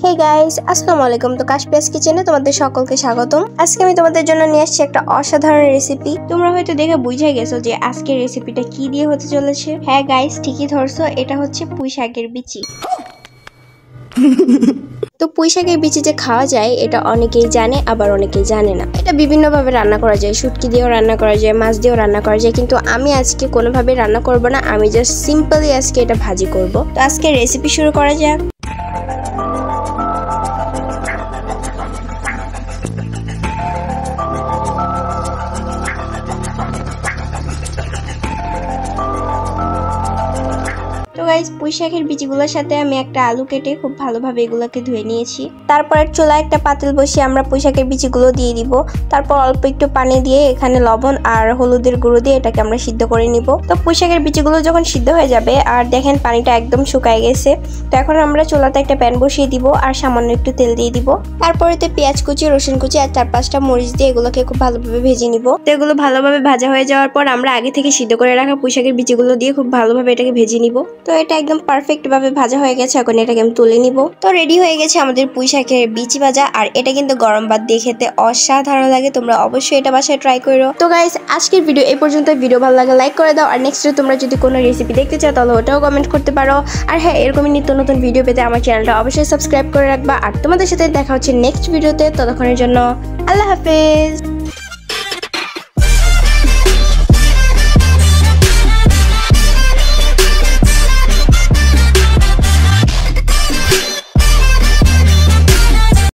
Hey guys, আসসালামু আলাইকুম। তো কাশপিয়াস কিচেনে তোমাদের সকলকে স্বাগতম। আজকে আমি তোমাদের জন্য নিয়ে আসছি একটা অসাধারণ রেসিপি। তোমরা হয়তো দেখে বুঝে গেছো যে আজকের রেসিপিটা কি দিয়ে হতে চলেছে। হ্যাঁ গাইস, ঠিকই ধরছো, এটা হচ্ছে পুঁই শাকের বিচি। তো পুঁই শাকের বিচি যে খাওয়া যায় এটা অনেকেই জানে, আবার অনেকেই জানে না। এটা বিভিন্ন ভাবে রান্না করা যায়, শুটকি দিয়েও রান্না করা যায়, মাছ দিয়েও রান্না করা যায়, কিন্তু আমি আজকে কোনোভাবে রান্না করব না। আমি জাস্ট সিম্পলি আজকে এটা ভাজি করব। তো আজকে রেসিপি শুরু করা যাক। তো গাইস, পুঁই শাকের বীজগুলোর সাথে আমি একটা আলু কেটে খুব ভালোভাবে এগুলোকে ধুয়ে নিয়েছি। তারপর চুলায় একটা পাতিল বসিয়ে আমরা পুঁই শাকের বীজগুলো দিয়ে দিব। তারপর অল্প একটু পানি দিয়ে এখানে লবণ আর হলুদের গুঁড়ো দিয়ে এটাকে আমরা সিদ্ধ করে নিব। তো পুঁই শাকের বীজগুলো যখন সিদ্ধ হয়ে যাবে আর দেখেন পানিটা একদম শুকায় গেছে, তো এখন আমরা চুলাতে একটা প্যান বসিয়ে দিব আর সামান্য একটু তেল দিয়ে দিব। তারপরে পেঁয়াজ কুচি, রসুন কুচি আর 4-5টা মরিচ দিয়ে এগুলোকে খুব ভালোভাবে ভেজে নিব। তো এগুলো ভালোভাবে ভাজা হয়ে যাওয়ার পর আমরা আগে থেকে সিদ্ধ করে রাখা পুঁই শাকের বীজগুলো দিয়ে খুব ভালোভাবে এটাকে ভেজে নিব। তো এটা একদম পারফেক্ট ভাবে ভাজা হয়ে গেছে, এখন এটাকে আমি তুলে নিব। তো রেডি হয়ে গেছে আমাদের পুঁই শাকের বিচি ভাজা, আর এটা কিন্তু গরম ভাত দিয়ে খেতে অসাধারণ লাগে। তোমরা অবশ্যই এটা বাসায় ট্রাই করো। তো গাইস, আজকের ভিডিও এই পর্যন্ত। ভিডিও ভালো লাগে লাইক করে দাও, আর নেক্সট তোমরা যদি কোনো রেসিপি দেখতে চাও তাহলে ওটাও কমেন্ট করতে পারো। আর হ্যাঁ, এরকমই নিত্য নতুন ভিডিও পেতে আমার চ্যানেলটা অবশ্যই সাবস্ক্রাইব করে রাখবা। আর তোমাদের সাথে দেখা হচ্ছে নেক্সট ভিডিওতে। ততক্ষণের জন্য আল্লাহ হাফেজ।